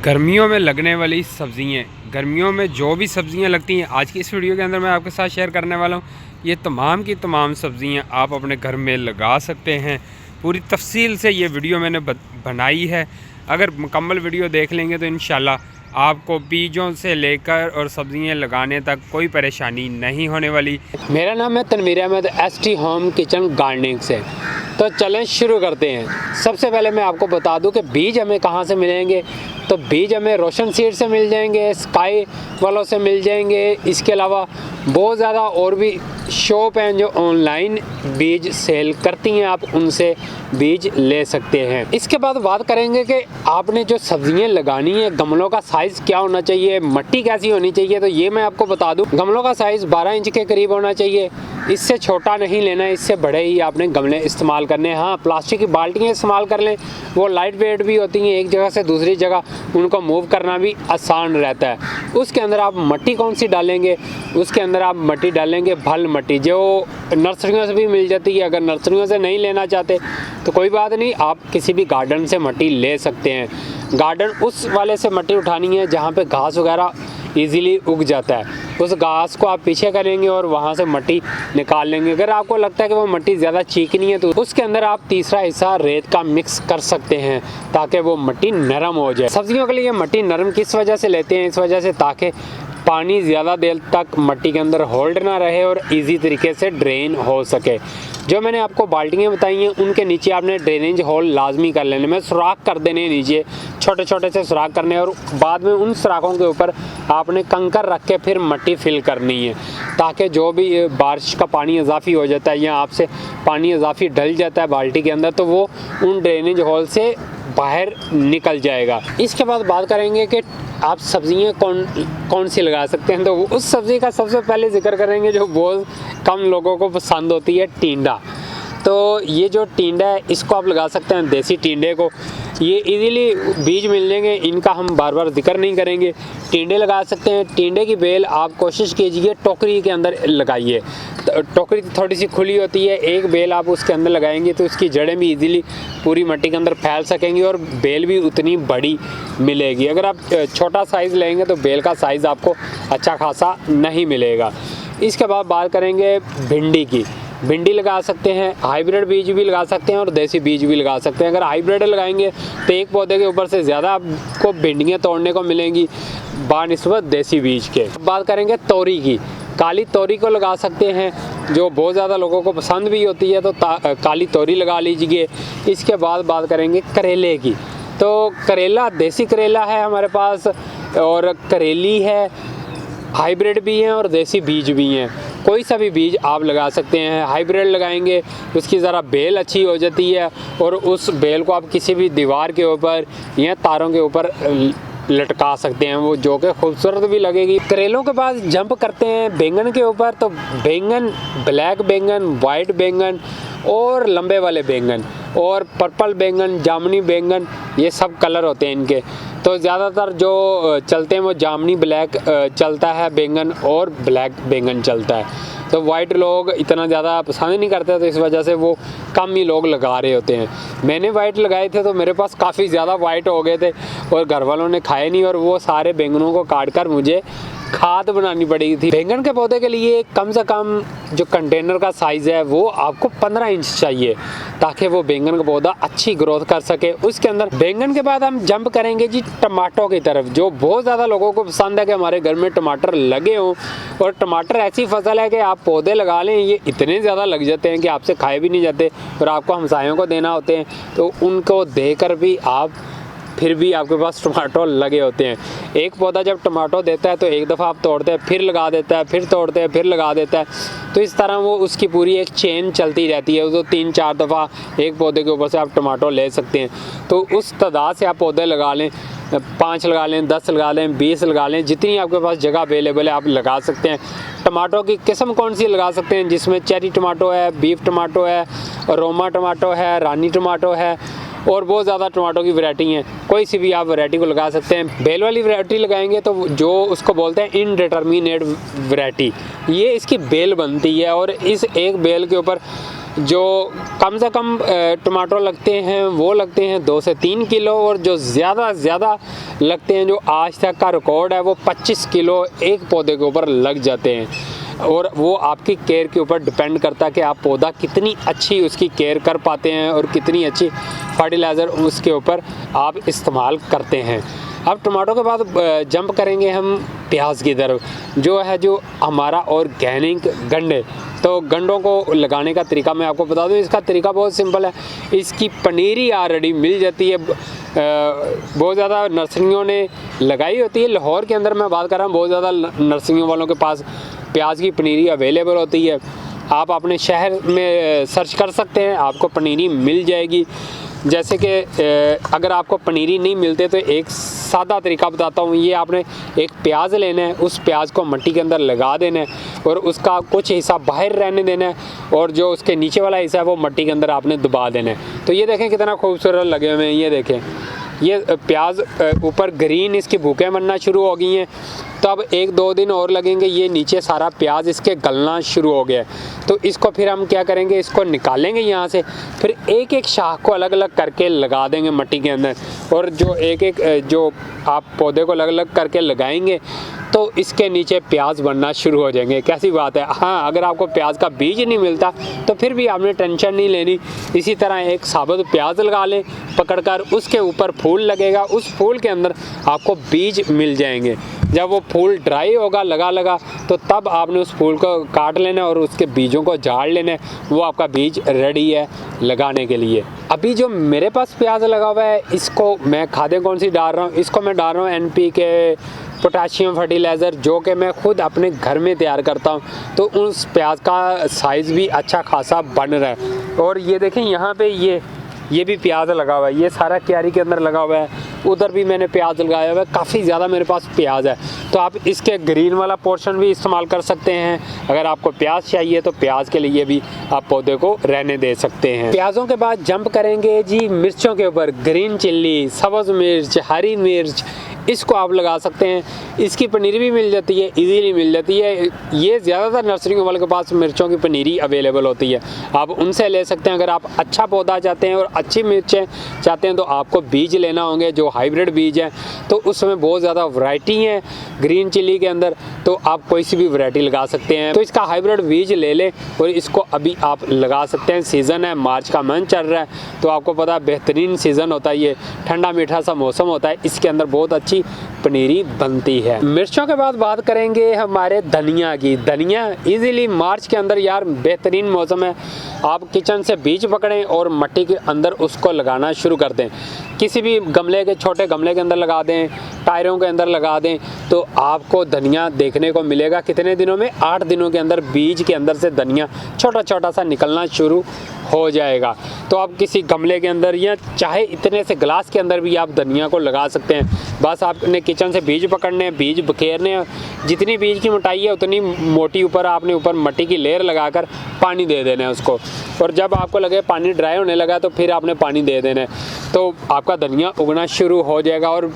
गर्मियों में लगने वाली सब्ज़ियाँ, गर्मियों में जो भी सब्ज़ियाँ लगती हैं, आज की इस वीडियो के अंदर मैं आपके साथ शेयर करने वाला हूँ। ये तमाम की तमाम सब्ज़ियाँ आप अपने घर में लगा सकते हैं। पूरी तफसील से ये वीडियो मैंने बनाई है। अगर मुकम्मल वीडियो देख लेंगे तो इंशाल्लाह आपको बीजों से लेकर और सब्ज़ियाँ लगाने तक कोई परेशानी नहीं होने वाली। मेरा नाम है Tanveer Ahmed, ST home kitchen gardening से। तो चलें शुरू करते हैं। सबसे पहले मैं आपको बता दूं कि बीज हमें कहां से मिलेंगे। तो बीज हमें रोशन सीड से मिल जाएंगे, स्काई वालों से मिल जाएंगे। इसके अलावा बहुत ज़्यादा और भी शॉप हैं जो ऑनलाइन बीज सेल करती हैं, आप उनसे बीज ले सकते हैं। इसके बाद बात करेंगे कि आपने जो सब्जियां लगानी है, गमलों का साइज़ क्या होना चाहिए, मिट्टी कैसी होनी चाहिए। तो ये मैं आपको बता दूं, गमलों का साइज़ 12 इंच के करीब होना चाहिए। इससे छोटा नहीं लेना है, इससे बड़े ही आपने गमले इस्तेमाल करने हैं। हाँ, प्लास्टिक की बाल्टियाँ इस्तेमाल कर लें, वो लाइट वेट भी होती हैं, एक जगह से दूसरी जगह उनको मूव करना भी आसान रहता है। उसके अंदर आप मिट्टी कौन सी डालेंगे, उसके अंदर आप मिट्टी डालेंगे भल मिट्टी, जो नर्सरियों से भी मिल जाती है। अगर नर्सरियों से नहीं लेना चाहते तो कोई बात नहीं, आप किसी भी गार्डन से मिट्टी ले सकते हैं। गार्डन उस वाले से मिट्टी उठानी है जहाँ पे घास वगैरह इजीली उग जाता है। उस घास को आप पीछे करेंगे और वहाँ से मिट्टी निकाल लेंगे। अगर आपको लगता है कि वो मिट्टी ज़्यादा चीकनी है तो उसके अंदर आप तीसरा हिस्सा रेत का मिक्स कर सकते हैं ताकि वो मिट्टी नरम हो जाए। सब्जियों के लिए मिट्टी नरम किस वजह से लेते हैं, इस वजह से ताकि पानी ज़्यादा देर तक मिट्टी के अंदर होल्ड ना रहे और इजी तरीके से ड्रेन हो सके। जो मैंने आपको बाल्टियाँ बताई हैं उनके नीचे आपने ड्रेनेज होल लाजमी कर लेने में, सुराख कर देने नीचे, छोटे छोटे से सुराख करने, और बाद में उन सुराखों के ऊपर आपने कंकर रख के फिर मिट्टी फिल करनी है ताकि जो भी बारिश का पानी इजाफी हो जाता है या आपसे पानी इजाफी डल जाता है बाल्टी के अंदर तो वो उन ड्रेनेज होल से बाहर निकल जाएगा। इसके बाद बात करेंगे कि आप सब्जियां कौन सी लगा सकते हैं। तो उस सब्ज़ी का सबसे पहले जिक्र करेंगे जो बहुत कम लोगों को पसंद होती है, टिंडा। तो ये जो टिंडा है इसको आप लगा सकते हैं, देसी टिंडे को। ये इजीली बीज मिल जाएंगे, इनका हम बार बार जिक्र नहीं करेंगे। टिंडे लगा सकते हैं। टिंडे की बेल आप कोशिश कीजिए टोकरी के अंदर लगाइए। टोकरी थोड़ी सी खुली होती है, एक बेल आप उसके अंदर लगाएंगे तो उसकी जड़ें भी इजीली पूरी मिट्टी के अंदर फैल सकेंगी और बेल भी उतनी बड़ी मिलेगी। अगर आप छोटा साइज़ लेंगे तो बेल का साइज़ आपको अच्छा खासा नहीं मिलेगा। इसके बाद बात करेंगे भिंडी की। भिंडी लगा सकते हैं, हाइब्रिड बीज भी लगा सकते हैं और देसी बीज भी लगा सकते हैं। अगर हाइब्रिड लगाएंगे तो एक पौधे के ऊपर से ज़्यादा आपको भिंडियाँ तोड़ने को मिलेंगी बानिस्बत देसी बीज के। बात करेंगे तोरी की। काली तोरी को लगा सकते हैं, जो बहुत ज़्यादा लोगों को पसंद भी होती है, तो काली तोरी लगा लीजिए। इसके बाद बात करेंगे करेले की। तो करेला देसी करेला है हमारे पास और करेली है, हाइब्रिड भी हैं और देसी बीज भी हैं। कोई सा भी बीज आप लगा सकते हैं। हाइब्रिड लगाएंगे उसकी ज़रा बेल अच्छी हो जाती है और उस बेल को आप किसी भी दीवार के ऊपर या तारों के ऊपर लटका सकते हैं, वो जो कि खूबसूरत भी लगेगी। करेलों के बाद जंप करते हैं बैंगन के ऊपर। तो बैंगन, ब्लैक बैंगन, वाइट बैंगन और लंबे वाले बैंगन और पर्पल बैंगन, जामुनी बैंगन, ये सब कलर होते हैं इनके। तो ज़्यादातर जो चलते हैं वो जामुनी ब्लैक चलता है बैंगन और ब्लैक बैंगन चलता है। तो वाइट लोग इतना ज़्यादा पसंद नहीं करते, तो इस वजह से वो कम ही लोग लगा रहे होते हैं। मैंने वाइट लगाए थे तो मेरे पास काफ़ी ज़्यादा वाइट हो गए थे और घर वालों ने खाए नहीं और वो सारे बैंगनों को काट कर मुझे खाद बनानी पड़ी थी। बैंगन के पौधे के लिए कम से कम जो कंटेनर का साइज़ है वो आपको 15 इंच चाहिए ताकि वो बैंगन का पौधा अच्छी ग्रोथ कर सके। उसके अंदर बैंगन के बाद हम जंप करेंगे जी टमाटो की तरफ, जो बहुत ज़्यादा लोगों को पसंद है कि हमारे घर में टमाटर लगे हों। और टमाटर ऐसी फसल है कि आप पौधे लगा लें, ये इतने ज़्यादा लग जाते हैं कि आपसे खाए भी नहीं जाते और आपको हमसायों को देना होते हैं, तो उनको देकर भी आप फिर भी आपके पास टमाटो लगे होते हैं। एक पौधा जब टमाटो देता है तो एक दफ़ा आप तोड़ते हैं, फिर लगा देता है, फिर तोड़ते हैं, फिर लगा देता है। तो इस तरह वो उसकी पूरी एक चेन चलती रहती है। तो 3-4 दफ़ा एक पौधे के ऊपर से आप टमाटो ले सकते हैं। तो उस तादाद से आप पौधे लगा लें, 5 लगा लें, 10 लगा लें, 20 लगा लें, जितनी आपके पास जगह अवेलेबल है आप लगा सकते हैं। टमाटो की किस्म कौन सी लगा सकते हैं, जिसमें चेरी टमाटो है, बीफ टमाटो है, रोमा टमाटो है, रानी टमाटो है और बहुत ज़्यादा टमाटो की वैरायटी हैं। कोई सी भी आप वैरायटी को लगा सकते हैं। बेल वाली वैरायटी लगाएंगे तो जो उसको बोलते हैं इनडिटर्मिनेट वैरायटी, ये इसकी बेल बनती है और इस एक बेल के ऊपर जो कम से कम टमाटर लगते हैं वो लगते हैं 2 से 3 किलो, और जो ज़्यादा लगते हैं, जो आज तक का रिकॉर्ड है, वो 25 किलो एक पौधे के ऊपर लग जाते हैं। और वो आपकी केयर के ऊपर डिपेंड करता है कि आप पौधा कितनी अच्छी उसकी केयर कर पाते हैं और कितनी अच्छी फर्टिलाइज़र उसके ऊपर आप इस्तेमाल करते हैं। अब टमाटो के बाद जंप करेंगे हम प्याज की तरफ, जो हमारा ऑर्गेनिक गंडे। तो गंडों को लगाने का तरीका मैं आपको बता दूं, इसका तरीका बहुत सिंपल है। इसकी पनीरी ऑलरेडी मिल जाती है, बहुत ज़्यादा नर्सरियों ने लगाई होती है। लाहौर के अंदर मैं बात कर रहा हूँ, बहुत ज़्यादा नर्सरियों वालों के पास प्याज की पनीरी अवेलेबल होती है। आप अपने शहर में सर्च कर सकते हैं, आपको पनीरी मिल जाएगी। जैसे कि अगर आपको पनीरी नहीं मिलते तो एक सादा तरीका बताता हूँ। ये आपने एक प्याज लेना है, उस प्याज को मिट्टी के अंदर लगा देना है और उसका कुछ हिस्सा बाहर रहने देना है, और जो उसके नीचे वाला हिस्सा है वो मिट्टी के अंदर आपने दबा देना है। तो ये देखें कितना खूबसूरत लगे हुए हैं। ये देखें, ये प्याज ऊपर ग्रीन इसकी भूखें बनना शुरू हो गई हैं। तो अब 1-2 दिन और लगेंगे, ये नीचे सारा प्याज इसके गलना शुरू हो गया है। तो इसको फिर हम क्या करेंगे, इसको निकालेंगे यहाँ से, फिर एक एक शाख को अलग अलग करके लगा देंगे मिट्टी के अंदर। और जो जो आप पौधे को अलग अलग करके लगाएंगे तो इसके नीचे प्याज बनना शुरू हो जाएंगे। कैसी बात है। हाँ, अगर आपको प्याज का बीज नहीं मिलता तो फिर भी आपने टेंशन नहीं लेनी। इसी तरह एक साबुत प्याज लगा लें पकड़कर, उसके ऊपर फूल लगेगा, उस फूल के अंदर आपको बीज मिल जाएंगे। जब वो फूल ड्राई होगा लगा तो तब आपने उस फूल को काट लेना और उसके बीजों को झाड़ लेना। वो आपका बीज रेडी है लगाने के लिए। अभी जो मेरे पास प्याज लगा हुआ है, इसको मैं खादें कौन सी डाल रहा हूँ, इसको मैं डाल रहा हूँ NPK पोटाशियम फर्टिलाइज़र, जो कि मैं खुद अपने घर में तैयार करता हूँ। तो उस प्याज का साइज़ भी अच्छा खासा बन रहा है। और ये देखें यहाँ पे ये भी प्याज लगा हुआ है, ये सारा क्यारी के अंदर लगा हुआ है। उधर भी मैंने प्याज लगाया हुआ है, काफ़ी ज़्यादा मेरे पास प्याज है। तो आप इसके ग्रीन वाला पोर्शन भी इस्तेमाल कर सकते हैं। अगर आपको प्याज चाहिए तो प्याज के लिए भी आप पौधे को रहने दे सकते हैं। प्याज़ों के बाद जंप करेंगे जी मिर्चों के ऊपर। ग्रीन चिल्ली, सब्ज़ मिर्च, हरी मिर्च, इसको आप लगा सकते हैं। इसकी पनीरी भी मिल जाती है, इजीली मिल जाती है। ये ज़्यादातर नर्सरियों वालों के पास मिर्चों की पनीरी अवेलेबल होती है, आप उनसे ले सकते हैं। अगर आप अच्छा पौधा चाहते हैं और अच्छी मिर्चें चाहते हैं तो आपको बीज लेना होंगे, जो हाइब्रिड बीज हैं। तो उसमें बहुत ज़्यादा वैरायटी है ग्रीन चिल्ली के अंदर, तो आप कोई सी भी वैरायटी लगा सकते हैं। तो इसका हाइब्रिड बीज ले लें और इसको अभी आप लगा सकते हैं। सीज़न है, मार्च का मंथ चल रहा है, तो आपको पता है बेहतरीन सीज़न होता है, ये ठंडा मीठा सा मौसम होता है। इसके अंदर बहुत अच्छी पनीरी बनती है। मिर्चों के बाद बात करेंगे हमारे धनिया की। धनिया इजीली मार्च के अंदर, यार बेहतरीन मौसम है, आप किचन से बीज पकड़ें और मिट्टी के अंदर उसको लगाना शुरू कर दें। किसी भी गमले के, छोटे गमले के अंदर लगा दें, टायरों के अंदर लगा दें, तो आपको धनिया देखने को मिलेगा। कितने दिनों में? 8 दिनों के अंदर बीज के अंदर से धनिया छोटा छोटा सा निकलना शुरू हो जाएगा। तो आप किसी गमले के अंदर या चाहे इतने से ग्लास के अंदर भी आप धनिया को लगा सकते हैं। बस आपने किचन से बीज पकड़ने, बीज बखेरने, जितनी बीज की मोटाई है उतनी मोटी ऊपर आपने ऊपर मिट्टी की लेयर लगाकर पानी दे देना है उसको। और जब आपको लगे पानी ड्राई होने लगा तो फिर आपने पानी दे देना है, तो आपका धनिया उगना शुरू हो जाएगा और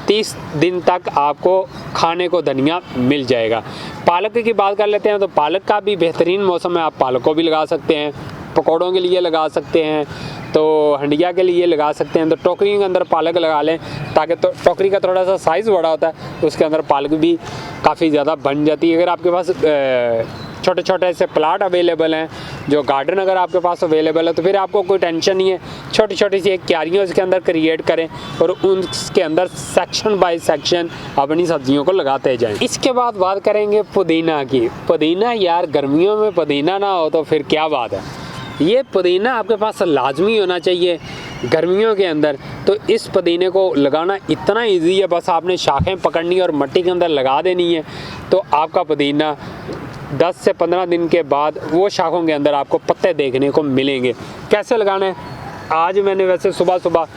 30 दिन तक आपको खाने को धनिया मिल जाएगा। पालक की बात कर लेते हैं, तो पालक का भी बेहतरीन मौसम है, आप पालक को भी लगा सकते हैं, पकौड़ों के लिए लगा सकते हैं, तो हंडिया के लिए लगा सकते हैं। तो टोकरी के अंदर पालक लगा लें, ताकि तो टोकरी का थोड़ा सा साइज़ बड़ा होता है, उसके अंदर पालक भी काफ़ी ज़्यादा बन जाती है। अगर आपके पास छोटे छोटे ऐसे प्लाट अवेलेबल हैं, जो गार्डन अगर आपके पास अवेलेबल है, तो फिर आपको कोई टेंशन नहीं है। छोटी छोटी सी एक क्यारियाँ उसके अंदर क्रिएट करें और उसके अंदर सेक्शन बाय सेक्शन अपनी सब्जियों को लगाते जाएं। इसके बाद बात करेंगे पुदीना की। पुदीना, यार गर्मियों में पुदीना ना हो तो फिर क्या बात है। ये पुदीना आपके पास लाजमी होना चाहिए गर्मियों के अंदर। तो इस पुदीने को लगाना इतना इजी है, बस आपने शाखें पकड़नी और मिट्टी के अंदर लगा देनी है, तो आपका पुदीना 10 से 15 दिन के बाद वो शाखों के अंदर आपको पत्ते देखने को मिलेंगे। कैसे लगाना है, आज मैंने वैसे सुबह सुबह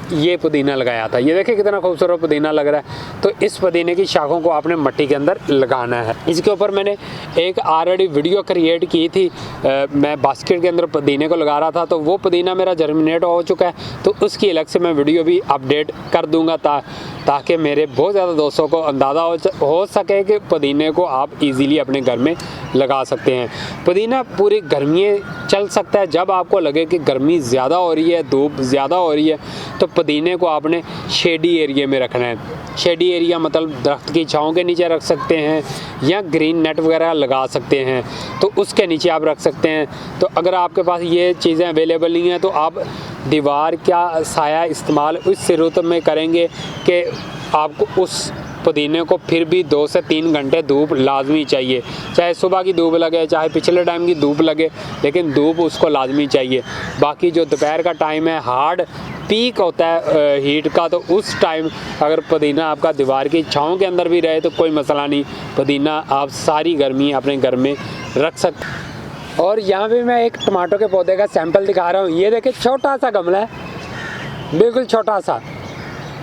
ये पुदीना लगाया था, ये देखिए कितना खूबसूरत पुदीना लग रहा है। तो इस पुदीने की शाखों को आपने मिट्टी के अंदर लगाना है। इसके ऊपर मैंने एक ऑलरेडी वीडियो क्रिएट की थी, मैं बास्केट के अंदर पुदीने को लगा रहा था, तो वो पुदीना मेरा जर्मिनेट हो चुका है, तो उसकी अलग से मैं वीडियो भी अपडेट कर दूँगा ताकि मेरे बहुत ज़्यादा दोस्तों को अंदाज़ा हो सके कि पुदीने को आप ईज़िली अपने घर में लगा सकते हैं। पुदीना पूरी गर्मियाँ चल सकता है। जब आपको लगे कि गर्मी ज़्यादा हो रही है, धूप ज़्यादा हो रही है, तो पुदीने को आपने शेडी एरिया में रखना है। शेडी एरिया मतलब दरख्त की छाँव के नीचे रख सकते हैं या ग्रीन नेट वगैरह लगा सकते हैं, तो उसके नीचे आप रख सकते हैं। तो अगर आपके पास ये चीज़ें अवेलेबल नहीं हैं तो आप दीवार का साया इस्तेमाल उस सूरत में करेंगे कि आपको उस पुदीने को फिर भी 2 से 3 घंटे धूप लाजमी चाहिए। चाहे सुबह की धूप लगे, चाहे पिछले टाइम की धूप लगे, लेकिन धूप उसको लाजमी चाहिए। बाकी जो दोपहर का टाइम है, हार्ड पीक होता है हीट का, तो उस टाइम अगर पुदीना आपका दीवार की छाँव के अंदर भी रहे तो कोई मसला नहीं। पुदीना आप सारी गर्मी अपने घर में रख सकते। और यहाँ पे मैं एक टमाटो के पौधे का सैंपल दिखा रहा हूँ। ये देखिए छोटा सा गमला है, बिल्कुल छोटा सा।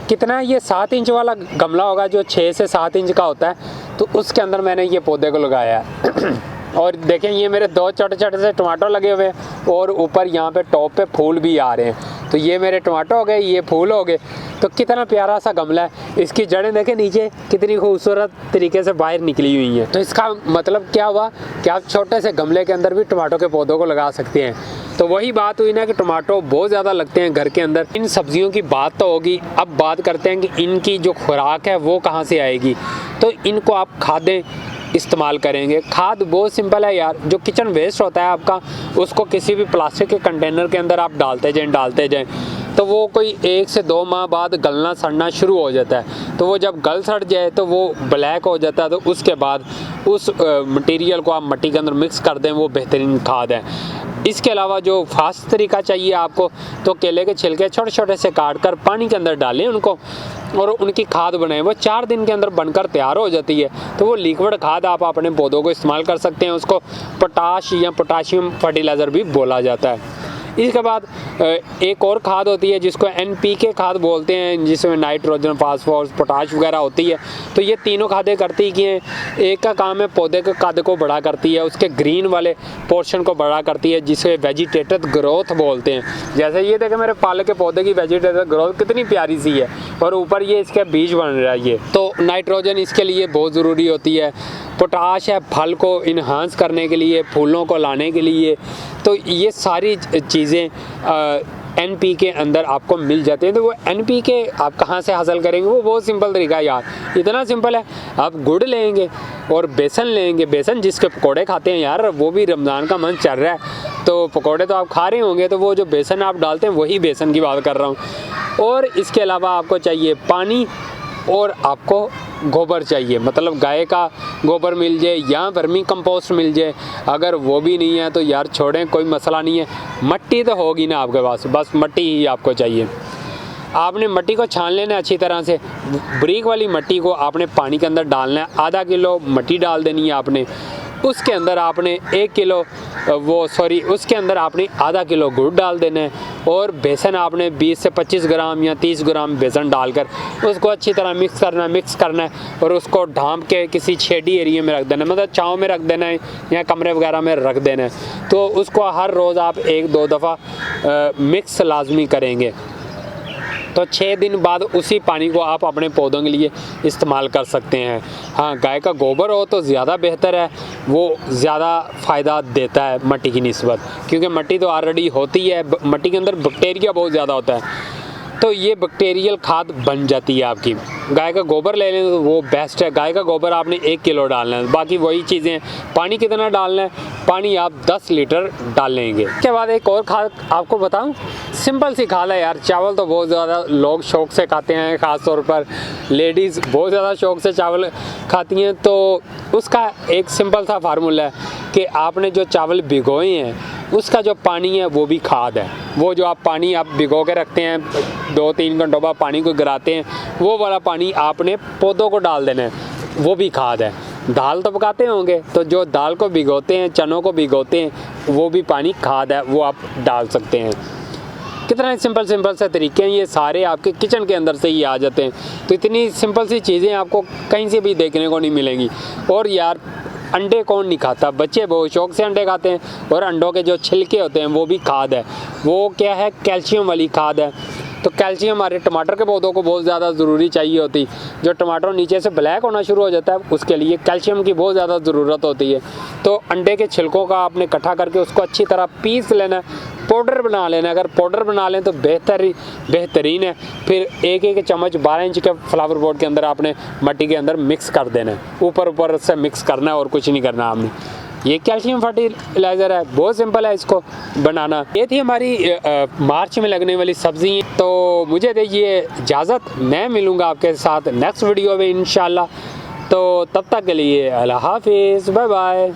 कितना ये 7 इंच वाला गमला होगा जो 6 से 7 इंच का होता है, तो उसके अंदर मैंने ये पौधे को लगाया है। और देखें ये मेरे 2 छोटे छोटे से टमाटो लगे हुए हैं और ऊपर यहाँ पे टॉप पे फूल भी आ रहे हैं। तो ये मेरे टमाटो हो गए, ये फूल हो गए। तो कितना प्यारा सा गमला है। इसकी जड़ें देखें नीचे कितनी खूबसूरत तरीके से बाहर निकली हुई हैं। तो इसका मतलब क्या हुआ कि आप छोटे से गमले के अंदर भी टमाटो के पौधों को लगा सकते हैं। तो वही बात हुई ना कि टमाटो बहुत ज़्यादा लगते हैं घर के अंदर। इन सब्जियों की बात तो होगी, अब बात करते हैं कि इनकी जो खुराक है वो कहाँ से आएगी। तो इनको आप खादें इस्तेमाल करेंगे। खाद बहुत सिंपल है यार, जो किचन वेस्ट होता है आपका, उसको किसी भी प्लास्टिक के कंटेनर के अंदर आप डालते जाएं, तो वो कोई 1 से 2 माह बाद गलना सड़ना शुरू हो जाता है। तो वो जब गल सड़ जाए तो वो ब्लैक हो जाता है। तो उसके बाद उस मटेरियल को आप मिट्टी के अंदर मिक्स कर दें, वो बेहतरीन खाद है। इसके अलावा जो फास्ट तरीका चाहिए आपको, तो केले के छिलके छोटे छोटे से काट कर पानी के अंदर डालें उनको, और उनकी खाद बनाएं। वो 4 दिन के अंदर बनकर तैयार हो जाती है। तो वो लिक्विड खाद आप अपने पौधों को इस्तेमाल कर सकते हैं। उसको पोटाश या पोटाशियम फर्टिलाइज़र भी बोला जाता है। इसके बाद एक और खाद होती है जिसको NPK खाद बोलते हैं, जिसमें नाइट्रोजन, फास्फोरस, पोटाश वगैरह होती है। तो ये तीनों खादें करती कि हैं, एक का काम है पौधे के कद को बड़ा करती है, उसके ग्रीन वाले पोर्शन को बड़ा करती है, जिसे वेजिटेटिव ग्रोथ बोलते हैं। जैसे ये देखें मेरे पालक के पौधे की वेजिटेटिव ग्रोथ कितनी प्यारी सी है, और ऊपर ये इसके बीज बन रहा है। ये तो नाइट्रोजन इसके लिए बहुत ज़रूरी होती है। पोटाश है फल को इन्हांस करने के लिए, फूलों को लाने के लिए। तो ये सारी चीज़ें NPK अंदर आपको मिल जाते हैं। तो वो NPK आप कहाँ से हासिल करेंगे, वो बहुत सिंपल तरीका है यार, इतना सिंपल है। आप गुड़ लेंगे और बेसन लेंगे। बेसन जिसके पकोड़े खाते हैं यार, वो भी रमज़ान का मंथ चल रहा है, तो पकोड़े तो आप खा रहे होंगे, तो वो जो बेसन आप डालते हैं वही बेसन की बात कर रहा हूँ। और इसके अलावा आपको चाहिए पानी, और आपको गोबर चाहिए, मतलब गाय का गोबर मिल जाए या वर्मी कंपोस्ट मिल जाए। अगर वो भी नहीं है तो यार छोड़ें, कोई मसला नहीं है। मिट्टी तो होगी ना आपके पास, बस मिट्टी ही आपको चाहिए। आपने मिट्टी को छान लेना है अच्छी तरह से। बारीक वाली मिट्टी को आपने पानी के अंदर डालना है। आधा किलो मिट्टी डाल देनी है आपने। उसके अंदर आपने उसके अंदर आपने आधा किलो गुड़ डाल देना है, और बेसन आपने 20 से 25 ग्राम या 30 ग्राम बेसन डालकर उसको अच्छी तरह मिक्स करना है, और उसको ढांप के किसी शेडी एरिया में रख देना है, मतलब छाँव में रख देना है या कमरे वगैरह में रख देना है। तो उसको हर रोज़ आप 1-2 दफ़ा मिक्स लाजमी करेंगे। तो 6 दिन बाद उसी पानी को आप अपने पौधों के लिए इस्तेमाल कर सकते हैं। हाँ, गाय का गोबर हो तो ज़्यादा बेहतर है, वो ज़्यादा फ़ायदा देता है मिट्टी की निस्बत, क्योंकि मिट्टी तो ऑलरेडी होती है, मिट्टी के अंदर बैक्टीरिया बहुत ज़्यादा होता है, तो ये बैक्टीरियल खाद बन जाती है आपकी। गाय का गोबर ले लें तो वो बेस्ट है। गाय का गोबर आपने 1 किलो डालना है। बाकी वही चीज़ें, पानी कितना डालना है, पानी आप 10 लीटर डालेंगे। उसके बाद एक और खाद आपको बताऊं, सिंपल सी खाद है यार। चावल तो बहुत ज़्यादा लोग शौक़ से खाते हैं, ख़ास तौर पर लेडीज़ बहुत ज़्यादा शौक़ से चावल खाती हैं। तो उसका एक सिंपल सा फार्मूला है कि आपने जो चावल भिगोए हैं उसका जो पानी है वो भी खाद है। वो जो आप पानी आप भिगो के रखते हैं, 2-3 घंटों बाद पानी को गिराते हैं, वो वाला पानी आपने पौधों को डाल देना है, वो भी खाद है। दाल तो पकाते होंगे, तो जो दाल को भिगोते हैं, चनों को भिगोते हैं, वो भी पानी खाद है, वो आप डाल सकते हैं। कितना सिंपल से तरीके हैं, ये सारे आपके किचन के अंदर से ही आ जाते हैं। तो इतनी सिंपल सी चीज़ें आपको कहीं से भी देखने को नहीं मिलेंगी। और यार अंडे कौन नहीं खाता, बच्चे बहुत शौक से अंडे खाते हैं, और अंडों के जो छिलके होते हैं वो भी खाद है। वो क्या है, कैल्शियम वाली खाद है। तो कैल्शियम हमारे टमाटर के पौधों को बहुत ज़्यादा ज़रूरी चाहिए होती। जो टमाटर नीचे से ब्लैक होना शुरू हो जाता है उसके लिए कैल्शियम की बहुत ज़्यादा ज़रूरत होती है। तो अंडे के छिलकों का आपने इकट्ठा करके उसको अच्छी तरह पीस लेना, पाउडर बना लेना। अगर पाउडर बना लें तो बेहतरीन है। फिर एक चम्मच 12 इंच के फ्लावर पॉट के अंदर आपने मट्टी के अंदर मिक्स कर देना है, ऊपर से मिक्स करना है और कुछ नहीं करना आपने। ये कैल्शियम फर्टिलाइज़र है, बहुत सिंपल है इसको बनाना। ये थी हमारी मार्च में लगने वाली सब्ज़ी। तो मुझे दीजिए इजाज़त, मैं मिलूँगा आपके साथ नेक्स्ट वीडियो में इंशाल्लाह। तो तब तक के लिए अल्लाह हाफिज़, बाय बाय।